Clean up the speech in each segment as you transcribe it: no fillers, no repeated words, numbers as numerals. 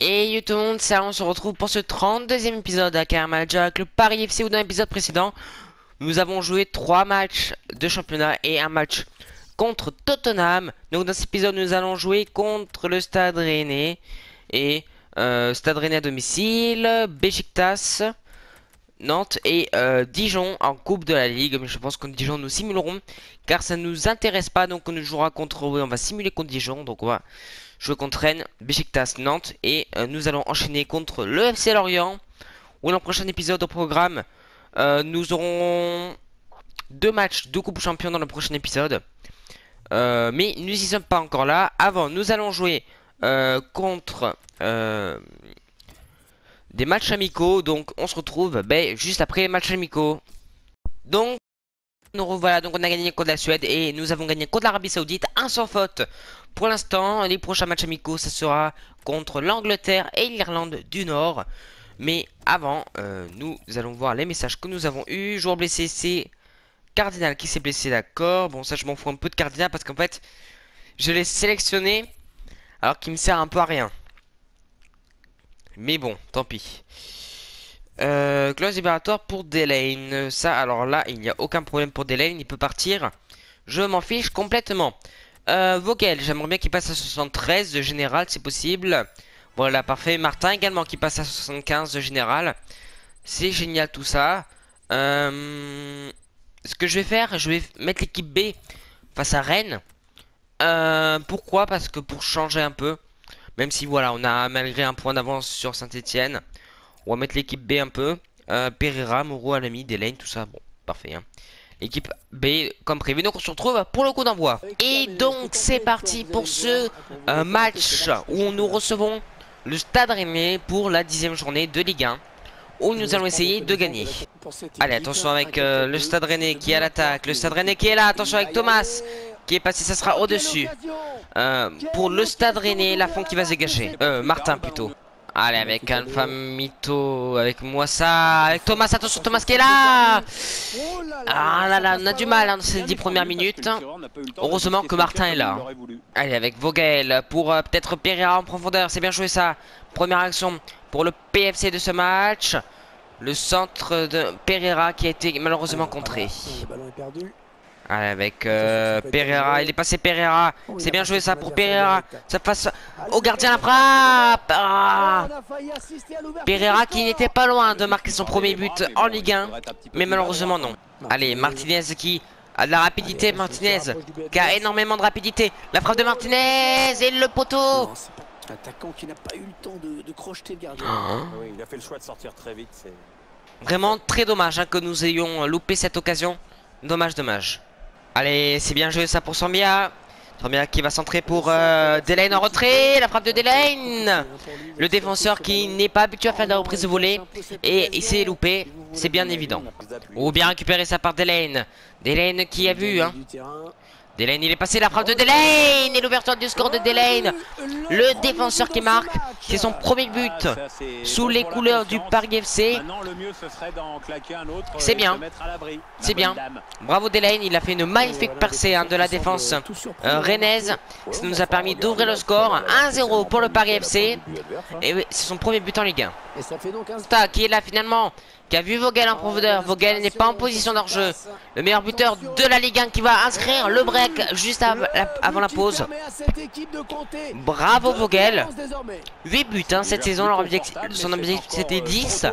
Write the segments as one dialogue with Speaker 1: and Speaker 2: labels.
Speaker 1: Et yo tout le monde, ça on se retrouve pour ce 32e épisode à Carmaja avec le Paris FC. Ou dans l'épisode précédent, nous avons joué 3 matchs de championnat et un match contre Tottenham. Donc dans cet épisode, nous allons jouer contre le Stade Rennais et Stade Rennais à domicile, Beşiktaş, Nantes et Dijon en Coupe de la Ligue. Mais je pense que Dijon nous simulerons car ça ne nous intéresse pas. Donc on ne jouera contre eux, on va simuler contre Dijon. Donc on va jouer contre Rennes, Beşiktaş, Nantes et nous allons enchaîner contre le FC Lorient. Où dans le prochain épisode au programme, nous aurons 2 matchs de Coupe Champion dans le prochain épisode. Mais nous n'y sommes pas encore là. Avant, nous allons jouer contre des matchs amicaux. Donc on se retrouve juste après les matchs amicaux. Donc nous revoilà, donc on a gagné contre la Suède et nous avons gagné contre l'Arabie Saoudite, un sans faute. Pour l'instant, les prochains matchs amicaux, ça sera contre l'Angleterre et l'Irlande du Nord. Mais avant, nous allons voir les messages que nous avons eus. Joueur blessé, c'est Cardinal qui s'est blessé, d'accord. Bon, ça je m'en fous un peu de Cardinal parce qu'en fait, je l'ai sélectionné alors qu'il me sert un peu à rien. Mais bon, tant pis. Clause libératoire pour Delaney. Ça, alors là, il n'y a aucun problème pour Delaney, il peut partir. Je m'en fiche complètement. Vogel, j'aimerais bien qu'il passe à 73 de général, c'est possible. Voilà, parfait. Martin également qui passe à 75 de général. C'est génial tout ça. Ce que je vais faire, je vais mettre l'équipe B face à Rennes. Pourquoi? Parce que pour changer un peu. Même si voilà, on a malgré un point d'avance sur Saint-Etienne. On va mettre l'équipe B un peu. Pereira, Moreau, Alami, Delaney, tout ça. Bon, parfait. Hein. Équipe B comme prévu. Donc on se retrouve pour le coup d'envoi. Et donc c'est parti pour ce match où nous recevons le Stade Rennais pour la 10e journée de Ligue 1. Où nous allons essayer de gagner. Allez, attention avec le Stade Rennais qui est à l'attaque. Le Stade Rennais qui est là. Attention avec Thomas qui est passé. Ça sera au-dessus. Pour le Stade Rennais, Lafont qui va se dégager. Martin plutôt. Allez, avec Alpha Mito, avec moi ça, avec Thomas, attention Thomas qui est là. Ah là là, on a du mal dans ces 10 premières minutes. Heureusement que Martin est là. Allez, avec Vogel pour peut-être Pereira en profondeur, c'est bien joué ça. Première action pour le PFC de ce match. Le centre de Pereira qui a été malheureusement contré. Allez, avec Pereira, il est passé Pereira. C'est bien joué ça pour Pereira. Ça passe au gardien la frappe. Pereira qui n'était pas loin de marquer son premier but en Ligue 1. Mais malheureusement non. Allez, Martinez qui a de la rapidité. Martinez qui a énormément de rapidité. La frappe de Martinez et le poteau.
Speaker 2: Attaquant qui n'a pas eu le temps de crocheter le gardien.
Speaker 3: Oui, il a fait le choix de sortir très vite.
Speaker 1: Vraiment très dommage que nous ayons loupé cette occasion. Dommage, dommage. Allez, c'est bien joué ça pour Sambia. Sambia qui va centrer pour Delaney en retrait. La frappe de Delaney. Le défenseur qui n'est pas habitué à faire des reprises de volée. Et il s'est loupé. C'est bien évident. Ou bien récupérer ça par Delaney. Delaney qui a vu. Hein. Delaney, il est passé, la frappe de Delaney et l'ouverture du score de Delaney. Le défenseur qui marque, c'est son premier but sous les couleurs du Paris FC. C'est bien, c'est bien. Bravo Delaney, il a fait une magnifique percée de la défense rennaise. Ça nous a permis d'ouvrir le score. 1-0 pour le Paris FC. Et oui, c'est son premier but en Ligue 1. Qui est là finalement, qui a vu Vogel en profondeur. Vogel n'est pas en position d'hors-jeu. Le meilleur buteur de la Ligue 1 qui va inscrire le break juste avant la pause. Bravo Vogel. 8 buts cette saison. Son objectif c'était 10.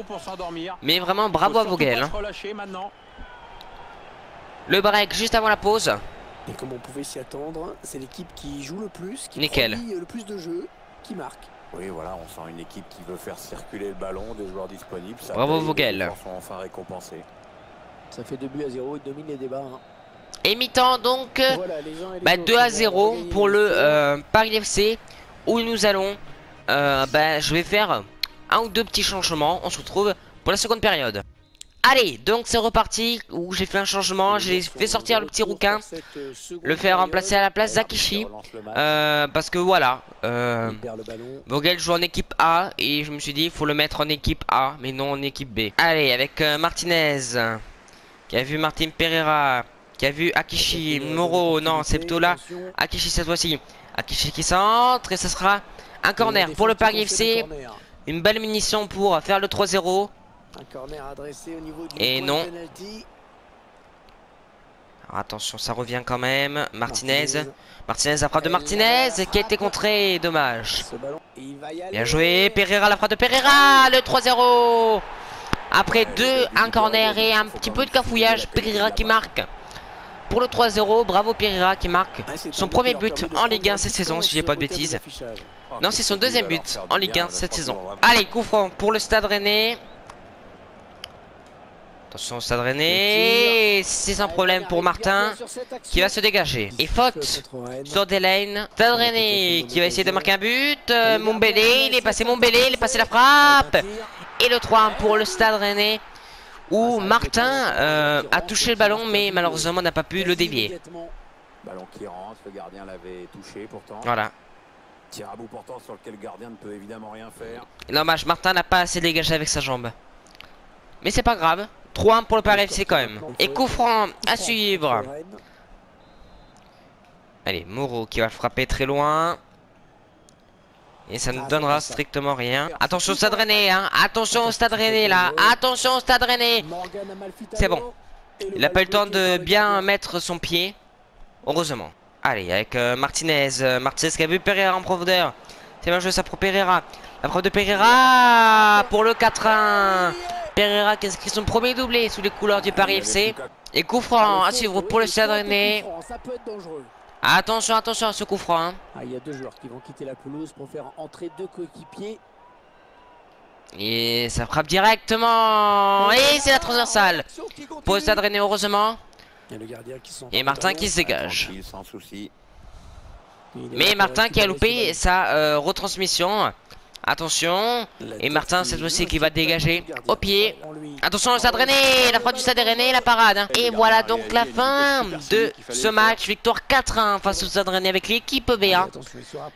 Speaker 1: Mais vraiment bravo à Vogel. Le break juste avant la pause.
Speaker 2: Et comme on pouvait s'y attendre, c'est l'équipe qui joue le plus, qui
Speaker 1: Nickel.
Speaker 2: produit le plus de jeux, qui marque.
Speaker 3: Oui, voilà, on sent une équipe qui veut faire circuler le ballon, des joueurs disponibles. Ça
Speaker 1: bravo
Speaker 3: paye,
Speaker 1: Vogel.
Speaker 3: les joueurs sont enfin récompensés.
Speaker 2: Ça fait 2-0, il domine les débats. Hein.
Speaker 1: Et mi-temps donc
Speaker 2: voilà,
Speaker 1: 2-0 pour le Paris FC. Où nous allons je vais faire un ou deux petits changements. On se retrouve pour la seconde période. Allez, donc c'est reparti. Où j'ai fait un changement. J'ai fait sortir le petit rouquin, le faire remplacer à la place d'Akishi. Parce que voilà, Vogel joue en équipe A et je me suis dit il faut le mettre en équipe A mais non en équipe B. Allez, avec Martinez qui a vu Martin Pereira, qui a vu Akishi, Moreau, non c'est plutôt là Akishi cette fois-ci. Akishi qui centre et ce sera Un corner pour le Paris FC. Une belle munition pour faire le 3-0.
Speaker 2: Un corner adressé au niveau du
Speaker 1: Et
Speaker 2: point
Speaker 1: non.
Speaker 2: de penalty.
Speaker 1: Alors, attention, ça revient quand même. Martinez. Martinez, la frappe de Martinez qui a été contrée. Dommage.
Speaker 2: Ce ballon, il va y aller.
Speaker 1: Bien joué. Pereira, la frappe de Pereira. Le 3-0. Après un corner et un petit peu de cafouillage. Pereira qui marque. Pour le 3-0. Bravo Pereira qui marque son premier but en Ligue 1 cette saison, si j'ai pas de bêtises. Non, c'est son deuxième but en Ligue 1 cette saison. Allez, coup franc pour le Stade Rennais. Attention au Stade Rennais. C'est un problème pour Martin qui va se dégager. Et faute sur Delaine. Stade Rennais qui va essayer de marquer un but. Mombélé, il est passé Mombélé, il est passé la frappe. Et le 3-1 pour le Stade Rennais, où Martin a touché le ballon mais malheureusement n'a pas pu le dévier.
Speaker 3: Ballon qui rentre, le gardien l'avait touché pourtant.
Speaker 1: Voilà.
Speaker 3: Tir à bout portant sur lequel le gardien ne peut évidemment rien faire.
Speaker 1: Dommage, Martin n'a pas assez dégagé avec sa jambe. Mais c'est pas grave. 3-1 pour le Paris FC quand même. Et coup franc à suivre. Allez, Moreau qui va frapper très loin. Et ça ne donnera strictement rien. Attention au Stade Rennais, hein. Attention au Stade Rennais là. Attention au Stade Rennais. C'est bon. Il n'a pas eu le temps de bien mettre son pied. Heureusement. Allez, avec Martinez. Martinez qui a vu Pereira en profondeur. C'est bien joué ça pour Pereira. La frappe de Pereira pour le 4-1. Pereira qui inscrit son premier doublé sous les couleurs du Paris FC. Et coup franc à suivre pour le Stade Rennais. Attention, attention à ce coup franc. Hein.
Speaker 2: Il y a deux joueurs qui vont quitter la pelouse pour faire entrer deux coéquipiers.
Speaker 1: Et ça frappe directement. Et c'est la transversale pour le Stade Rennais, heureusement. Et Martin qui se dégage.
Speaker 3: Sans souci.
Speaker 1: Mais Martin qui a loupé sa retransmission. Attention. Et Martin cette fois-ci qui va dégager au pied. Attention au Stade Rennais. La frappe du Stade Rennais, la parade. Hein. Et voilà donc la fin de ce match. Victoire 4-1 face au Stade Rennais avec l'équipe B. Hein.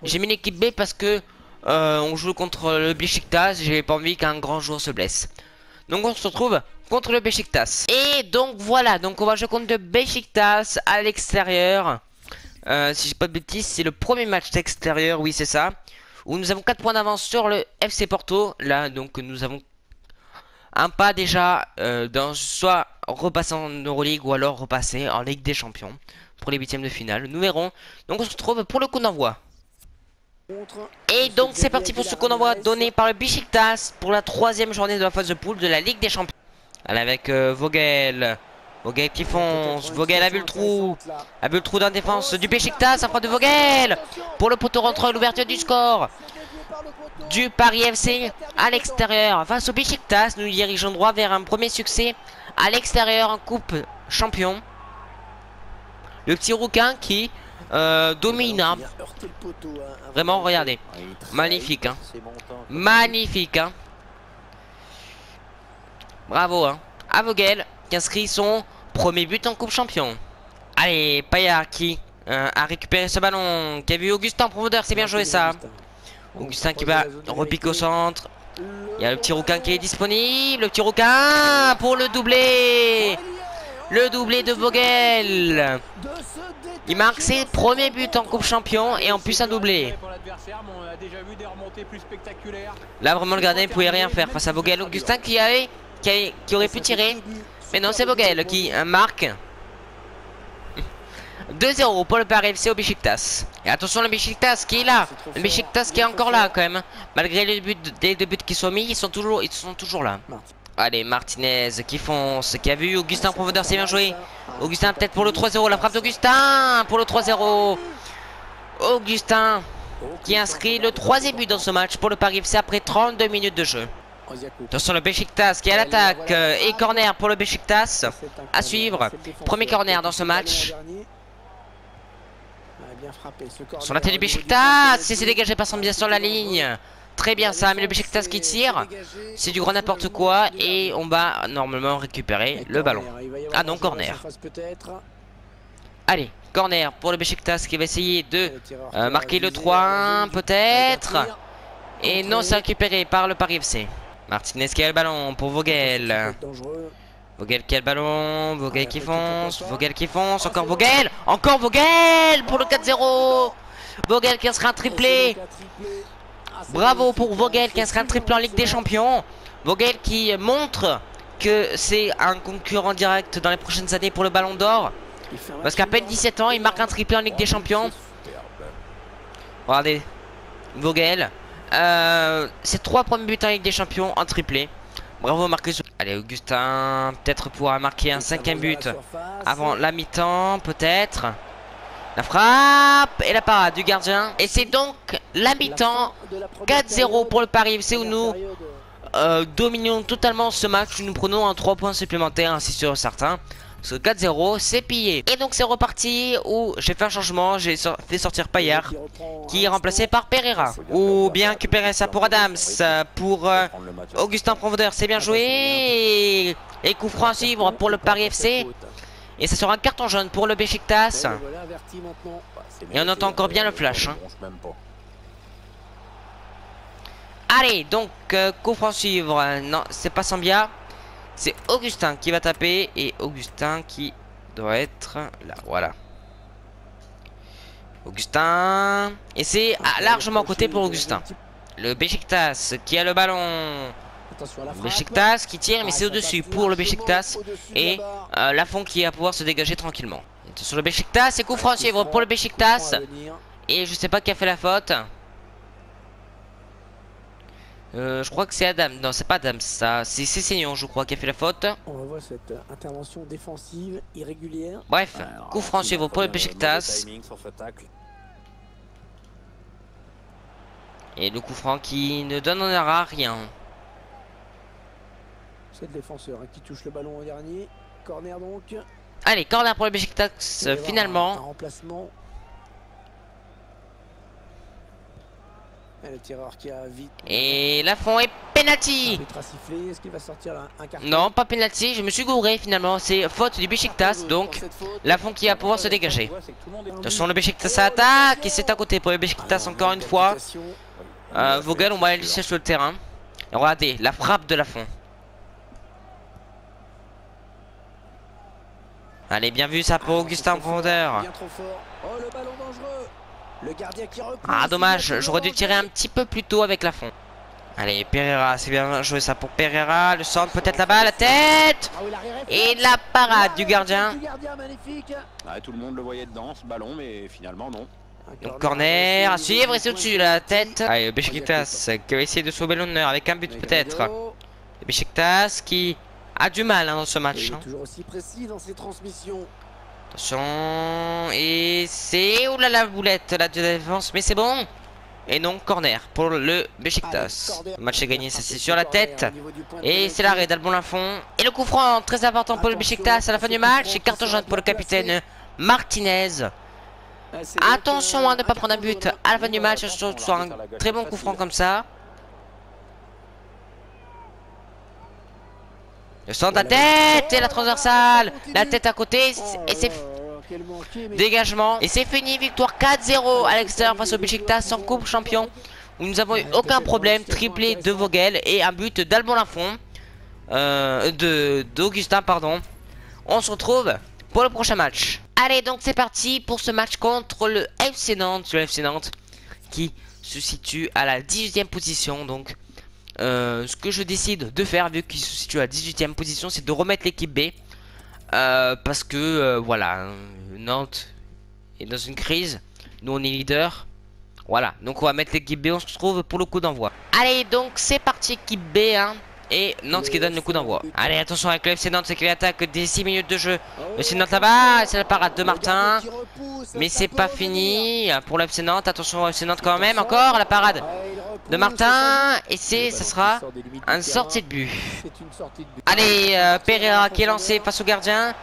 Speaker 1: J'ai mis l'équipe B parce que on joue contre le Beşiktaş. J'ai pas envie qu'un grand joueur se blesse. Donc on se retrouve contre le Beşiktaş. Et donc voilà. Donc on va jouer contre le Beşiktaş à l'extérieur. Si j'ai pas de bêtises, c'est le premier match d'extérieur. Oui, c'est ça. Où nous avons 4 points d'avance sur le FC Porto. Là, donc, nous avons un pas déjà dans soit repasser en Euroleague ou alors repasser en Ligue des Champions pour les huitièmes de finale. Nous verrons. Donc, on se retrouve pour le coup d'envoi. Et donc, c'est parti pour ce coup d'envoi donné par le Beşiktaş pour la 3e journée de la phase de poule de la Ligue des Champions. Allez, avec Vogel. Vogel qui fonce. Vogel a vu le trou. A vu le trou dans la défense du Beşiktaş. Ça frappe de Vogel. Pour le poteau rentrant, l'ouverture du score du Paris FC à l'extérieur. Face au Beşiktaş, nous dirigeons droit vers un premier succès à l'extérieur en Coupe Champion. Le petit rouquin qui domine. Hein. Vraiment, regardez. Magnifique. Hein. Magnifique. Hein. Bravo. Hein. À Vogel qui inscrit son premier but en Coupe Champion. Allez, Payard qui a récupéré ce ballon. Qui a vu Augustin en profondeur, c'est bien joué ça. Augustin qui va repiquer au centre. Il y a le petit rouquin qui est disponible. Le petit rouquin pour le doublé. Le doublé de Vogel. Il marque ses premiers buts en Coupe Champion et en plus un doublé. Là vraiment le gardien ne pouvait rien faire face à Vogel. Augustin qui aurait pu tirer. Mais non, c'est Vogel qui marque. 2-0 pour le Paris FC au Beşiktaş. Et attention le Beşiktaş qui est là. Le Beşiktaş qui est encore là quand même. Malgré les deux buts qui sont mis, ils sont toujours là. Allez, Martinez qui fonce, qui a vu Augustin en profondeur, c'est bien joué. Augustin peut-être pour le 3-0, la frappe d'Augustin pour le 3-0. Augustin qui inscrit le 3e but dans ce match pour le Paris FC après 32 minutes de jeu. Attention le Beşiktaş qui est à l'attaque et corner pour le Beşiktaş à suivre. Premier corner dans ce match. Sur la tête du Beşiktaş, si c'est dégagé passant bien sur la ligne. Très bien ça, mais le Beşiktaş qui tire, c'est du grand n'importe quoi et on va normalement récupérer le ballon. Ah non, corner. Allez, corner pour le Beşiktaş qui va essayer de marquer le 3-1 peut-être. Et non, c'est récupéré par le Paris FC. Martinez qui a le ballon pour Vogel. Vogel qui a le ballon, Vogel qui fonce, encore Vogel. Encore Vogel pour le 4-0. Vogel qui sera un triplé. Bravo pour Vogel qui inscrit un triplé en Ligue des Champions. Vogel qui montre que c'est un concurrent direct dans les prochaines années pour le Ballon d'Or. Parce qu'à peine 17 ans, il marque un triplé en Ligue des Champions. Regardez, Vogel. Ses 3 premiers buts en Ligue des Champions en triplé. Bravo Marcus. Allez, Augustin peut-être pourra marquer un 5e but avant la mi-temps, peut-être. La frappe et la parade du gardien. Et c'est donc la mi-temps. 4-0 pour le Paris FC où nous dominons totalement ce match. Nous prenons un 3 points supplémentaires, ainsi sûr et certain. Ce 4-0 c'est pillé. Et donc c'est reparti où j'ai fait un changement. J'ai fait sortir Payard qui est remplacé par Pereira. Ou bien récupérer ça pour Adams. Pour Augustin Profondeur. C'est bien joué. Et coup franc à suivre pour le Paris FC. Et ça sera un carton jaune pour le Beşiktaş. Et on entend encore bien le flash. Hein. Allez, donc coup franc suivre. Non, c'est pas Sambia. C'est Augustin qui va taper. Et Augustin qui doit être là. Voilà. Augustin. Et c'est largement à côté pour Augustin. Le Beşiktaş qui a le ballon. Beşiktaş qui tire mais c'est au-dessus pour le Beşiktaş. Et Lafont qui va pouvoir se dégager tranquillement. Sur le Beşiktaş, c'est coup franc suivre pour le Beşiktaş. Et je sais pas qui a fait la faute. Je crois que c'est Adam. Non, c'est pas Adam, ça. C'est Seignon, je crois, qui a fait la faute.
Speaker 2: On revoit cette intervention défensive irrégulière.
Speaker 1: Bref, coup franc suivre pour le Beşiktaş. Et le coup franc qui ne donnera rien.
Speaker 2: C'est le défenseur qui touche le ballon au dernier. Corner donc.
Speaker 1: Allez, corner pour le Beşiktaş finalement.
Speaker 2: Un remplacement. Et le tireur qui a vite.
Speaker 1: Et Lafont est penalty.
Speaker 2: Est-ce qu'il va sortir un carton?
Speaker 1: Non, pas penalty, je me suis gouré finalement. C'est faute du Beşiktaş, donc Lafont qui va pouvoir se dégager. Attention, le Beşiktaş attaque et c'est à côté pour le Beşiktaş encore une fois. Vogel, on va aller laisser sur le terrain. Et regardez, la frappe de Lafont. Allez, bien vu ça pour Augustin Profondeur. Ah, dommage, j'aurais dû tirer un petit peu plus tôt avec Lafont. Allez, Pereira, c'est bien joué ça pour Pereira. Le centre, peut-être là-bas, la tête. Et la parade du gardien.
Speaker 3: Tout le monde le voyait dedans, ce ballon, mais finalement non.
Speaker 1: Donc corner à suivre et c'est au-dessus la tête. Allez, Beşiktaş qui va essayer de sauver l'honneur avec un but peut-être. Beşiktaş qui a du mal dans ce match. Hein.
Speaker 2: Toujours aussi précis dans ses transmissions.
Speaker 1: Attention, et c'est oula la boulette là de défense, mais c'est bon. Et non, corner pour le Beşiktaş. Le match est gagné, ça c'est sur la tête. Et c'est l'arrêt d'Albon Lafont. Et le coup franc très important pour le Beşiktaş à la fin du match. Et carton jaune pour le capitaine Martinez. Attention à ne pas prendre un but à la fin du match sur un très bon coup franc comme ça. Le centre de la tête et la transversale. La tête à côté et c'est dégagement. Et c'est fini, victoire 4-0 à l'extérieur face au Beşiktaş sans coupe champion. Où nous avons eu aucun problème, triplé de Vogel et un but d'Albon Lafont. d'Augustin, pardon. On se retrouve pour le prochain match. Allez, donc c'est parti pour ce match contre le FC Nantes. Le FC Nantes qui se situe à la 18e position. Donc ce que je décide de faire, vu qu'il se situe à la 18e position, c'est de remettre l'équipe B. Parce que voilà, Nantes est dans une crise. Nous on est leader. Voilà, donc on va mettre l'équipe B, on se retrouve pour le coup d'envoi. Allez, donc c'est parti équipe B, hein. Et Nantes qui donne le coup d'envoi. Allez, attention avec le FC Nantes, c'est qu'il attaque dès 6 minutes de jeu. Le FC Nantes là-bas, c'est la parade de Martin. Mais c'est pas fini pour le FC Nantes. Attention au FC Nantes quand même, encore la parade de Martin. Et ça sera un sortie de but. Allez, Pereira qui est lancé face au gardien.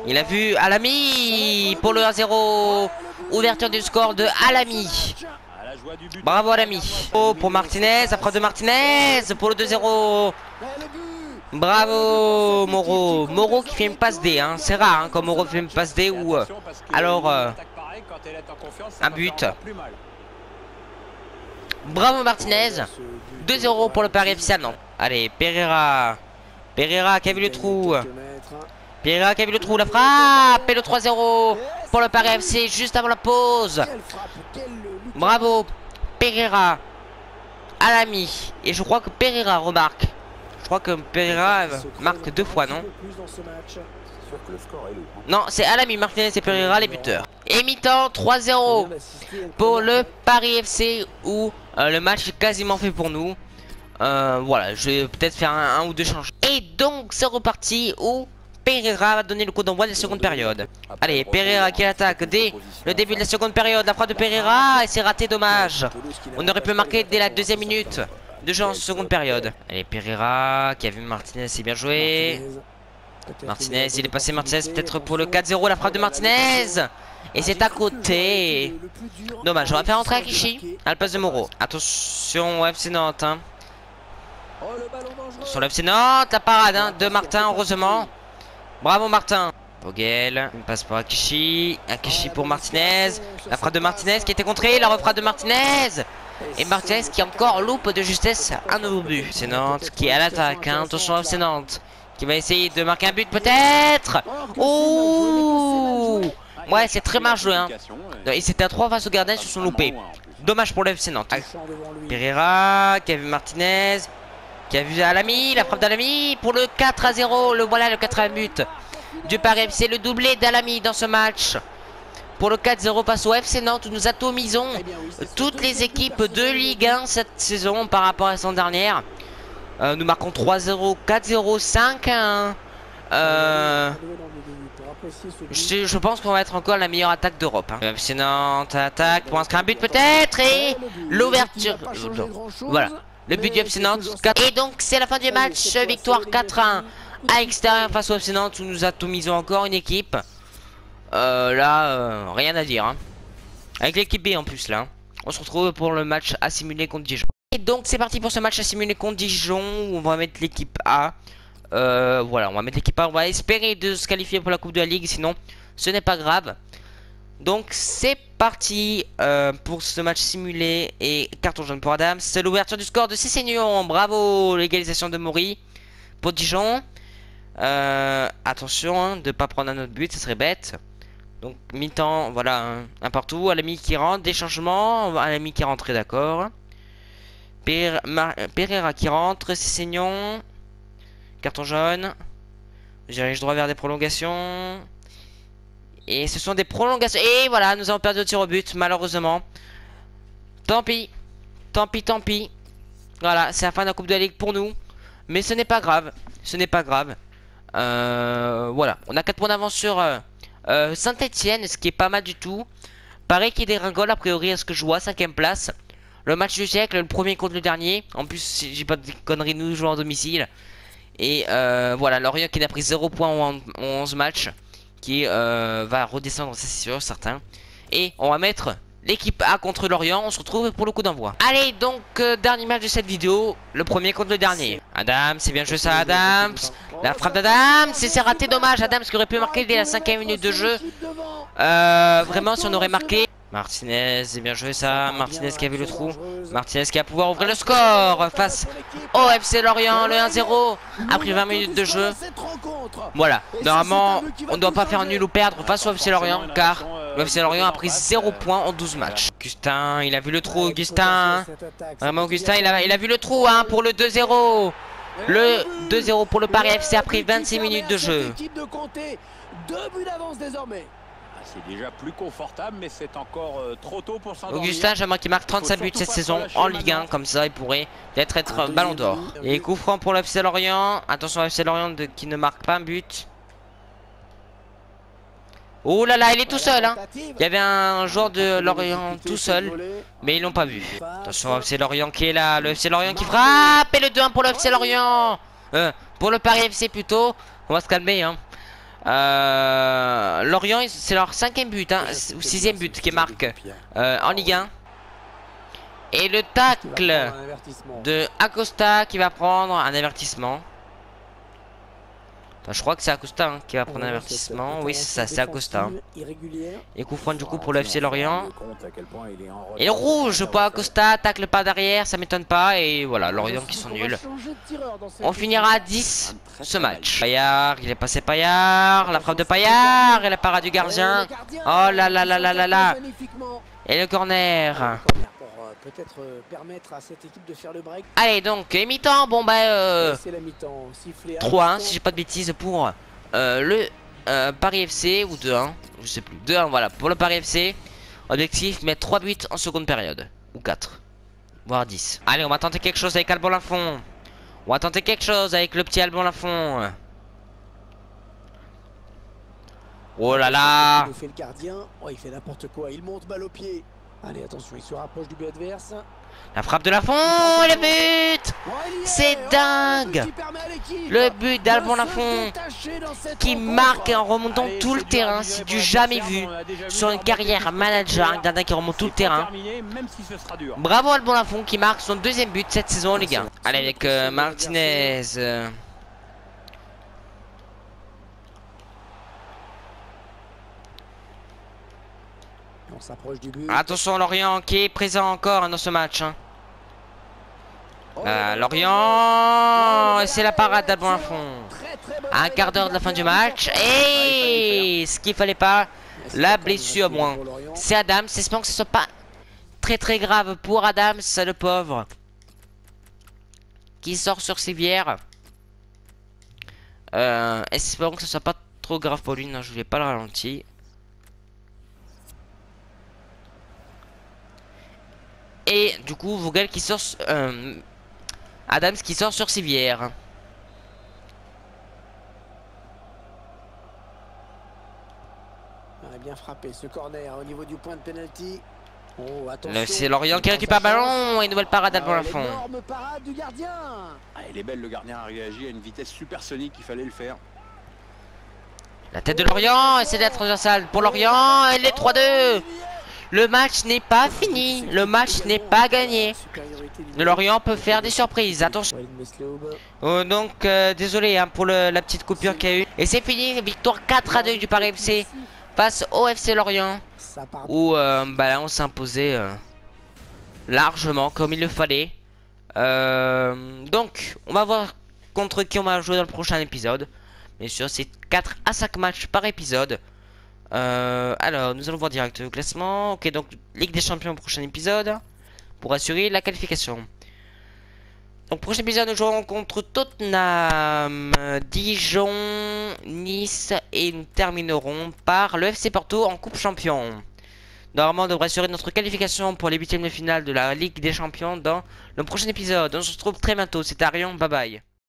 Speaker 1: Il a vu Alami pour le 1-0. Ouverture du score de Alami. Bravo Alami. Oh, pour Martinez, après de Martinez pour le 2-0. Bravo Moreau. Moreau qui fait une passe D, hein. C'est rare hein, quand Moreau fait une passe D ou alors un but. Bravo Martinez. 2-0 pour le Paris FC. Non. Allez, Pereira. Pereira qui a vu le trou. Pereira qui a vu le trou, la frappe. Et le 3-0 pour le Paris FC juste avant la pause. Bravo Pereira, Alami. Et je crois que Pereira remarque. Je crois que Pereira marque 2 fois, non?
Speaker 3: Sûr que le score est lourd, hein.
Speaker 1: Non, c'est Alami, Martinez et Pereira les buteurs. Et mi-temps 3-0 pour le Paris FC où le match est quasiment fait pour nous. Voilà, je vais peut-être faire un ou deux changements. Et donc c'est reparti où Pereira va donner le coup d'envoi de la seconde période. Allez, Pereira qui attaque dès le début de la seconde période. La frappe de Pereira et c'est raté, dommage. On aurait pu marquer dès la deuxième minute de jeu en seconde période. Allez, Pereira qui a vu Martinez, c'est bien joué. Martinez, il est passé Martinez peut-être pour le 4-0, la frappe de Martinez. Et c'est à côté. Dommage, on va faire entrer Akishi à la place de Moreau. Attention au FC Nantes, hein. Sur le FC Nantes, la parade hein, de Martin, heureusement. Bravo Martin. Vogel, il passe pour Akishi. Akishi pour Martinez. La frappe de Martinez qui était contrée, la refrappe de Martinez. Et Martinez qui encore loupe de justesse un nouveau but. C'est Nantes qui est à l'attaque, hein. Attention au FC Nantes qui va essayer de marquer un but peut-être. Oh, ouais, c'est très mal joué hein. Et c'était à 3 face au gardien, ils se sont loupés. Dommage pour le FC Nantes. Pereira qui a vu Martinez, qui a vu Alami, la frappe d'Alami pour le 4-0. Le voilà, le 4e but du Paris FC, le doublé d'Alami dans ce match. Pour le 4-0 face au FC Nantes, où nous atomisons toutes les équipes de Ligue 1 cette saison par rapport à la saison dernière. Nous marquons 3-0, 4-0, 5-1. Je pense qu'on va être encore la meilleure attaque d'Europe. Hein. Le FC Nantes attaque pour inscrire un but peut-être. Et l'ouverture. Voilà. Le but du FC Nantes. Et donc c'est la fin du match. Victoire 4-1 à l'extérieur face au FC Nantes où nous atomisons encore une équipe. Là, rien à dire. Hein. Avec l'équipe B en plus là. On se retrouve pour le match à simuler contre Dijon. Et donc c'est parti pour ce match à simuler contre Dijon où on va mettre l'équipe A. Voilà, on va mettre l'équipe A. On va espérer de se qualifier pour la Coupe de la Ligue. Sinon, ce n'est pas grave. Donc c'est parti pour ce match simulé. Et carton jaune pour Adams. C'est l'ouverture du score de Cessignon. Bravo, l'égalisation de Maury pour Dijon. Attention hein, de ne pas prendre un autre but, ça serait bête. Donc mi-temps, voilà, un partout. Alami qui rentre, des changements. Alami qui est rentré, d'accord. Pereira qui rentre, Cessignon. Carton jaune. Dirige droit vers des prolongations. Et ce sont des prolongations. Et voilà, nous avons perdu au tir au but, malheureusement. Tant pis. Tant pis, tant pis. Voilà, c'est la fin de la Coupe de la Ligue pour nous. Mais ce n'est pas grave. Ce n'est pas grave. Voilà, on a 4 points d'avance sur Saint-Etienne, ce qui est pas mal du tout. Pareil qui dégringole a priori à ce que je vois, 5ème place. Le match du siècle, le premier contre le dernier. En plus, si j'ai pas de conneries, nous jouons en domicile. Et voilà, Lorient qui n'a pris 0 points en 11 matchs. Qui va redescendre, c'est sûr, certain. Et on va mettre l'équipe A contre Lorient. On se retrouve pour le coup d'envoi. Allez, donc, dernier match de cette vidéo. Le premier contre le dernier. Adams, c'est bien joué ça, Adams. La frappe d'Adams, c'est raté, dommage. Adams qui aurait pu marquer dès la 5ème minute de jeu. Vraiment, si on aurait marqué. Martinez, c'est bien joué ça. Martinez qui a vu le trou. Martinez qui va pouvoir ouvrir le score face au FC Lorient, le 1-0 après 20 minutes de jeu. Voilà, normalement on ne doit pas faire nul ou perdre face au FC Lorient car le FC Lorient a pris 0 points en 12 matchs. Augustin, il a vu le trou, Augustin. Vraiment Augustin, il a vu le trou hein, pour le 2-0. Le 2-0 pour le Paris FC après 26 minutes de jeu.
Speaker 3: C'est déjà plus confortable, mais c'est encore trop tôt pour s'endormir.
Speaker 1: Augustin, j'aimerais qu'il marque 35 buts cette saison en Ligue 1, comme ça il pourrait peut-être être ballon d'or. Et coup franc pour le FC Lorient. Attention au FC Lorient qui ne marque pas un but. Oh là là, il est tout seul hein. Il y avait un joueur de Lorient tout seul, mais ils l'ont pas vu. Attention au FC Lorient qui est là, le FC Lorient qui frappe. Et le 2-1 pour le FC Lorient. Pour le Paris FC plutôt. On va se calmer hein. Lorient, c'est leur 5ème but hein, ou 6ème but qui marque en Ligue 1. Et le tacle de Acosta qui va prendre un avertissement. Enfin, je crois que c'est Acosta hein, qui va prendre un avertissement. Oui, c'est ça, c'est Acosta. Et coup franc du coup pour le FC Lorient. Et le rouge pour Acosta, tacle pas derrière, ça m'étonne pas. Et voilà, Lorient qui sont nuls. On finira à 10 ce match. Payard, il est passé Payard. La frappe de Payard et la parade du gardien. Oh là là là là là là. Et le corner.
Speaker 2: peut-être permettre à cette équipe de faire le break.
Speaker 1: Allez, donc, mi-temps, bon bah...
Speaker 2: C'est la mi-temps, sifflé à
Speaker 1: 3-1,
Speaker 2: l'instant.
Speaker 1: si j'ai pas de bêtises, pour le Paris FC, ou 2-1, je sais plus. 2-1, voilà, pour le Paris FC. Objectif, mettre 3 buts en seconde période. Ou 4, voire 10. Allez, on va tenter quelque chose avec Alban Lafont. On va tenter quelque chose avec le petit Alban Lafont. Oh là là.
Speaker 2: Il fait le gardien. Oh, il fait n'importe quoi. Il monte balle au pied. Allez, attention, il se rapproche du but adverse.
Speaker 1: La frappe de Lafont, le but.
Speaker 2: Oh, il y est.
Speaker 1: C'est
Speaker 2: Oh,
Speaker 1: dingue.
Speaker 2: qui permet à l'équipe
Speaker 1: Le but d'Alban
Speaker 2: de se
Speaker 1: Lafont
Speaker 2: détacher dans cette
Speaker 1: qui
Speaker 2: rencontre.
Speaker 1: marque en remontant
Speaker 4: Allez,
Speaker 1: tout le
Speaker 4: c'est dur à
Speaker 1: terrain.
Speaker 4: digérer
Speaker 1: C'est
Speaker 4: pour
Speaker 1: du
Speaker 4: l'adversaire,
Speaker 1: jamais
Speaker 4: mais
Speaker 1: vu
Speaker 4: on a déjà vu
Speaker 1: sur une
Speaker 4: leur
Speaker 1: carrière
Speaker 4: défaite
Speaker 1: manager,
Speaker 4: spectaculaire.
Speaker 1: un gardien qui remonte tout le
Speaker 4: C'est pas
Speaker 1: terrain.
Speaker 4: terminé, même si ce sera dur.
Speaker 1: Bravo Alban Lafont qui marque son deuxième but cette saison, les gars. Allez, avec Martinez.
Speaker 2: On s'approche du but.
Speaker 1: Attention Lorient qui est présent encore dans ce match. Hein.
Speaker 2: Oh,
Speaker 1: Lorient, et c'est la parade d'Alban Lafont.
Speaker 2: Très bonne
Speaker 1: À un
Speaker 2: arrêt
Speaker 1: quart d'heure de la fin du match. Et ce qu'il fallait pas, la blessure moins. C'est Adams. Espérons que ce soit pas très grave pour Adams, le pauvre. Qui sort sur civière. Espérons que ce soit pas trop grave pour lui. Non, je voulais pas le ralentir. Et du coup, Vogel qui sort... Adams qui sort sur civière.
Speaker 2: Il a bien frappé ce corner au niveau du point de pénalty. Oh, attention.
Speaker 1: C'est Lorient qui récupère le ballon. Et une nouvelle parade d'Alban Lafont.
Speaker 2: Énorme parade du gardien.
Speaker 3: Ah, il est belle, le gardien a réagi à une vitesse supersonique, il fallait le faire.
Speaker 1: La tête de Lorient. Et c'est la transversale pour Lorient. Et les 3-2. Le match n'est pas fini. Le match n'est pas gagné. Le Lorient peut faire des surprises. Attention. Oh, donc, désolé hein, pour la petite coupure qu'il y a eu. Et c'est fini. Victoire 4-2 du Paris FC face au FC Lorient. Où bah là, on s'est imposé largement comme il le fallait. Donc, on va voir contre qui on va jouer dans le prochain épisode. Bien sûr, c'est 4 à 5 matchs par épisode. Alors, nous allons voir direct le classement. Ok, donc Ligue des Champions au prochain épisode pour assurer la qualification. Donc, prochain épisode, nous jouerons contre Tottenham, Dijon, Nice et nous terminerons par le FC Porto en Coupe Champion. Normalement, on devrait assurer notre qualification pour les huitièmes de finale de la Ligue des Champions dans le prochain épisode. On se retrouve très bientôt. C'était Arion, bye bye.